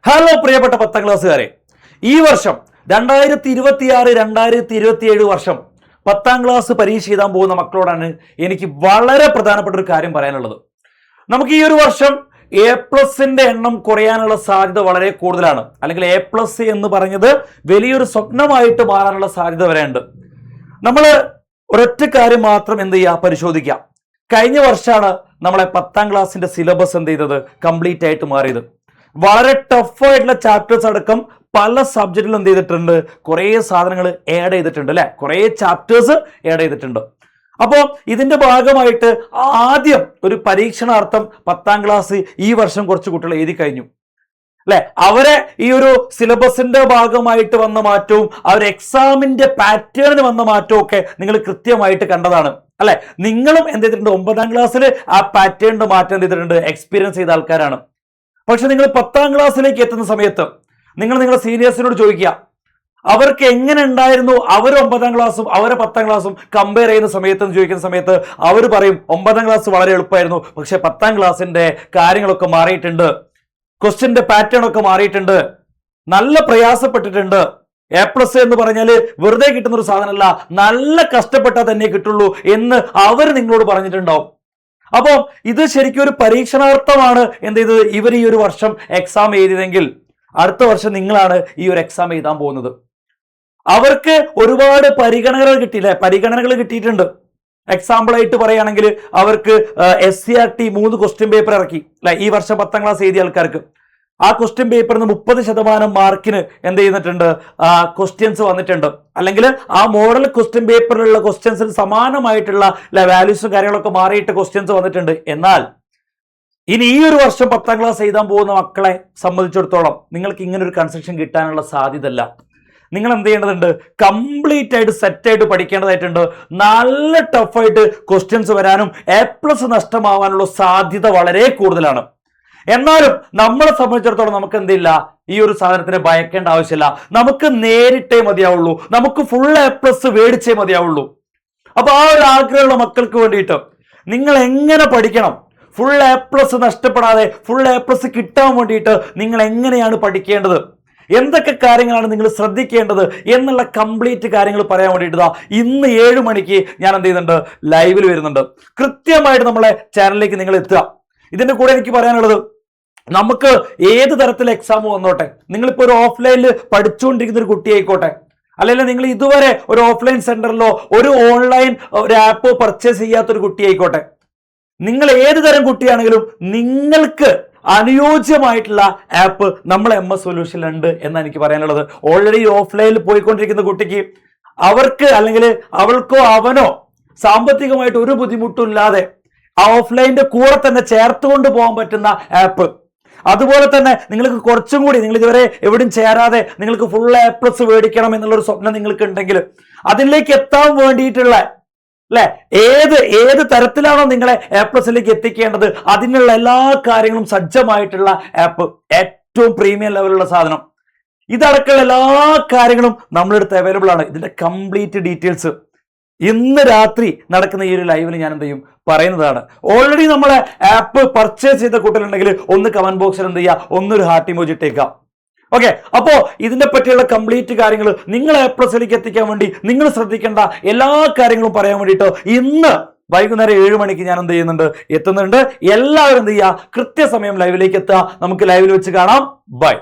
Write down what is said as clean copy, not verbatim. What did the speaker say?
Hello പ്രിയപ്പെട്ട 10ാം ക്ലാസ്സുകാരെ, ഈ വർഷം 2026-2027 വർഷം 10ാം ക്ലാസ് പരീക്ഷ എഴുതാൻ പോകുന്ന മക്കളോടാണ് എനിക്ക് വളരെ പ്രധാനപ്പെട്ട ഒരു കാര്യം പറയാനുള്ളത്. നമുക്ക് ഈ ഒരു വർഷം A+ന്റെ എണ്ണം കുറയാനുള്ള സാധ്യത വളരെ കൂടുതലാണ്. അല്ലെങ്കിൽ A+ എന്ന് പറഞ്ഞത് വലിയൊരു സ്വപ്നമായിട്ട് മാറാനുള്ള സാധ്യത വരെയുണ്ട്. നമ്മൾ ഒരൊറ്റ കാര്യം മാത്രം എന്ത് ചെയ്യുക, പരിശോധിക്കാം. കഴിഞ്ഞ വർഷമാണ് നമ്മളെ 10ാം ക്ലാസ്സിന്റെ സിലബസ് എന്ത് ചെയ്തത്, കംപ്ലീറ്റ് ആയിട്ട് മാറിയത്. വളരെ ടഫായിട്ടുള്ള ചാപ്റ്റേഴ്സ് അടക്കം പല സബ്ജക്റ്റിലും എന്ത് ചെയ്തിട്ടുണ്ട്, കുറേ സാധനങ്ങൾ ആഡ് ചെയ്തിട്ടുണ്ട് അല്ലെ, കുറേ ചാപ്റ്റേഴ്സ് ആഡ് ചെയ്തിട്ടുണ്ട്. അപ്പോൾ ഇതിന്റെ ഭാഗമായിട്ട് ആദ്യം ഒരു പരീക്ഷണാർത്ഥം 10ാം ക്ലാസ് ഈ വർഷം കുറച്ച് കുട്ടികൾ എഴുതി കഴിഞ്ഞു അല്ലെ. അവരെ ഈ ഒരു സിലബസിന്റെ ഭാഗമായിട്ട് വന്ന മാറ്റവും അവർ എക്സാമിന്റെ പാറ്റേണിന് വന്ന മാറ്റവും ഒക്കെ നിങ്ങൾ കൃത്യമായിട്ട് കണ്ടതാണ് അല്ലെ. നിങ്ങളും എന്ത് ചെയ്തിട്ടുണ്ട്, 9ാം ക്ലാസ്സിൽ ആ പാറ്റേണിന്റെ മാറ്റം എന്ത് ചെയ്തിട്ടുണ്ട്, എക്സ്പീരിയൻസ് ചെയ്ത ആൾക്കാരാണ്. പക്ഷെ നിങ്ങൾ 10ാം ക്ലാസ്സിലേക്ക് എത്തുന്ന സമയത്ത് നിങ്ങൾ നിങ്ങളുടെ സീനിയേഴ്സിനോട് ചോദിക്കുക, അവർക്ക് എങ്ങനെ ഉണ്ടായിരുന്നു അവർ 9ാം ക്ലാസ്സും അവരെ 10ാം ക്ലാസ്സും കമ്പയർ ചെയ്യുന്ന സമയത്ത് എന്ന് ചോദിക്കുന്ന സമയത്ത് അവർ പറയും 9ാം ക്ലാസ് വളരെ എളുപ്പമായിരുന്നു, പക്ഷെ 10ാം ക്ലാസ്സിന്റെ കാര്യങ്ങളൊക്കെ മാറിയിട്ടുണ്ട്, ക്വസ്റ്റ്യന്റെ പാറ്റേൺ ഒക്കെ മാറിയിട്ടുണ്ട്, നല്ല പ്രയാസപ്പെട്ടിട്ടുണ്ട്. A+ എന്ന് പറഞ്ഞാൽ വെറുതെ കിട്ടുന്ന ഒരു സാധനമല്ല, നല്ല കഷ്ടപ്പെട്ടാൽ തന്നെ കിട്ടുള്ളൂ എന്ന് അവർ നിങ്ങളോട് പറഞ്ഞിട്ടുണ്ടാവും. അപ്പോൾ ഇത് ശരിക്കും ഒരു പരീക്ഷണാർത്ഥമാണ് എന്ത് ചെയ്തത്, ഇവർ ഈ ഒരു വർഷം എക്സാം എഴുതിയതെങ്കിൽ അടുത്ത വർഷം നിങ്ങളാണ് ഈ ഒരു എക്സാം എഴുതാൻ പോകുന്നത്. അവർക്ക് ഒരുപാട് പരിഗണനകൾ കിട്ടിയില്ലേ, പരിഗണനകൾ കിട്ടിയിട്ടുണ്ട്. എക്സാമ്പിൾ ആയിട്ട് പറയുകയാണെങ്കിൽ അവർക്ക് SCRT 3 ക്വസ്റ്റ്യൻ പേപ്പർ ഇറക്കി അല്ലെ. ഈ വർഷം 10ാം ക്ലാസ് എഴുതിയ ആൾക്കാർക്ക് ആ ക്വസ്റ്റ്യൻ പേപ്പറിന് 30% മാർക്കിന് എന്ത് ചെയ്യുന്നിട്ടുണ്ട്, ക്വസ്റ്റ്യൻസ് വന്നിട്ടുണ്ട്. അല്ലെങ്കിൽ ആ മോഡൽ ക്വസ്റ്റ്യൻ പേപ്പറിലുള്ള ക്വസ്റ്റ്യൻസിന് സമാനമായിട്ടുള്ള വാല്യൂസും കാര്യങ്ങളൊക്കെ മാറിയിട്ട് ക്വസ്റ്റ്യൻസ് വന്നിട്ടുണ്ട്. എന്നാൽ ഇനി ഈ ഒരു വർഷം 10ാം ക്ലാസ് എഴുതാൻ പോകുന്ന മക്കളെ സംബന്ധിച്ചിടത്തോളം നിങ്ങൾക്ക് ഇങ്ങനെ ഒരു കൺസെഷൻ കിട്ടാനുള്ള സാധ്യതയല്ല. നിങ്ങൾ എന്ത് ചെയ്യേണ്ടതുണ്ട്, കംപ്ലീറ്റ് ആയിട്ട് സെറ്റായിട്ട് പഠിക്കേണ്ടതായിട്ടുണ്ട്. നല്ല ടഫായിട്ട് ക്വസ്റ്റ്യൻസ് വരാനും A+ നഷ്ടമാവാനുള്ള സാധ്യത വളരെ കൂടുതലാണ്. എന്നാലും നമ്മളെ സംബന്ധിച്ചിടത്തോളം നമുക്ക് എന്തില്ല, ഈ ഒരു സാധനത്തിന് ഭയക്കേണ്ട ആവശ്യമില്ല. നമുക്ക് നേരിട്ടേ മതിയാവുള്ളൂ, നമുക്ക് ഫുൾ A+ മേടിച്ചേ മതിയാവുള്ളൂ. അപ്പൊ ആ ഒരു ആഗ്രഹമുള്ള മക്കൾക്ക് വേണ്ടിയിട്ട് നിങ്ങൾ എങ്ങനെ പഠിക്കണം, ഫുൾ A+ നഷ്ടപ്പെടാതെ ഫുൾ A+ കിട്ടാൻ വേണ്ടിയിട്ട് നിങ്ങൾ എങ്ങനെയാണ് പഠിക്കേണ്ടത്, എന്തൊക്കെ കാര്യങ്ങളാണ് നിങ്ങൾ ശ്രദ്ധിക്കേണ്ടത് എന്നുള്ള കംപ്ലീറ്റ് കാര്യങ്ങൾ പറയാൻ വേണ്ടിയിട്ട് ഇന്ന് 7 മണിക്ക് ഞാൻ എന്ത് ചെയ്യുന്നുണ്ട്, ലൈവിൽ വരുന്നുണ്ട്. കൃത്യമായിട്ട് നമ്മളെ ചാനലിലേക്ക് നിങ്ങൾ എത്തുക. ഇതിന്റെ കൂടെ എനിക്ക് പറയാനുള്ളത്, നമുക്ക് ഏത് തരത്തിൽ എക്സാം വന്നോട്ടെ, നിങ്ങളിപ്പോ ഒരു ഓഫ്ലൈനിൽ പഠിച്ചുകൊണ്ടിരിക്കുന്ന ഒരു കുട്ടി ആയിക്കോട്ടെ, അല്ലെങ്കിൽ നിങ്ങൾ ഇതുവരെ ഒരു ഓഫ്ലൈൻ സെന്ററിലോ ഒരു ഓൺലൈൻ ഒരു ആപ്പോ പർച്ചേസ് ചെയ്യാത്തൊരു കുട്ടി ആയിക്കോട്ടെ, നിങ്ങൾ ഏത് തരം കുട്ടിയാണെങ്കിലും നിങ്ങൾക്ക് അനുയോജ്യമായിട്ടുള്ള ആപ്പ് നമ്മളെ MS സൊല്യൂഷനിൽ ഉണ്ട് എന്നാണ് എനിക്ക് പറയാനുള്ളത്. ഓൾറെഡി ഓഫ്ലൈനിൽ പോയിക്കൊണ്ടിരിക്കുന്ന കുട്ടിക്ക് അവർക്ക് അല്ലെങ്കിൽ അവൾക്കോ അവനോ സാമ്പത്തികമായിട്ട് ഒരു ബുദ്ധിമുട്ടും ഇല്ലാതെ ഓഫ്ലൈനിന്റെ കൂടെ തന്നെ ചേർത്തുകൊണ്ട് പോകാൻ പറ്റുന്ന ആപ്പ്, അതുപോലെ തന്നെ നിങ്ങൾക്ക് കുറച്ചും കൂടി നിങ്ങൾ ഇതുവരെ എവിടെയും ചേരാതെ നിങ്ങൾക്ക് ഫുൾ A+ മേടിക്കണം എന്നുള്ളൊരു സ്വപ്നം നിങ്ങൾക്ക് ഉണ്ടെങ്കിൽ അതിലേക്ക് എത്താൻ വേണ്ടിയിട്ടുള്ള അല്ലെ, ഏത് തരത്തിലാണോ നിങ്ങളെ A+ലേക്ക് എത്തിക്കേണ്ടത് അതിനുള്ള എല്ലാ കാര്യങ്ങളും സജ്ജമായിട്ടുള്ള ആപ്പ്, ഏറ്റവും പ്രീമിയം ലെവലുള്ള സാധനം, ഇതടക്കമുള്ള എല്ലാ കാര്യങ്ങളും നമ്മുടെ അടുത്ത് അവൈലബിൾ ആണ്. ഇതിന്റെ കംപ്ലീറ്റ് ഡീറ്റെയിൽസ് ഇന്ന് രാത്രി നടക്കുന്ന ഈ ഒരു ലൈവിൽ ഞാൻ എന്ത് ചെയ്യും, പറയുന്നതാണ്. ഓൾറെഡി നമ്മളെ ആപ്പ് പർച്ചേസ് ചെയ്ത കുട്ടികളുണ്ടെങ്കിൽ ഒന്ന് കമന്റ് ബോക്സിൽ എന്ത് ചെയ്യുക, ഒന്നൊരു ഹാർട്ട് ഇമോജി ഇട്ടേക്കാം. ഓക്കെ, അപ്പോ ഇതിനെ പറ്റിയുള്ള കംപ്ലീറ്റ് കാര്യങ്ങൾ നിങ്ങൾ A+ലേക്ക് എത്തിക്കാൻ വേണ്ടി നിങ്ങൾ ശ്രദ്ധിക്കേണ്ട എല്ലാ കാര്യങ്ങളും പറയാൻ വേണ്ടിയിട്ട് ഇന്ന് വൈകുന്നേരം 7 മണിക്ക് ഞാൻ എന്ത് ചെയ്യുന്നുണ്ട്, എത്തുന്നുണ്ട്. എല്ലാവരും എന്ത് ചെയ്യുക, കൃത്യസമയം ലൈവിലേക്ക് എത്തുക. നമുക്ക് ലൈവിൽ വെച്ച് കാണാം. ബൈ.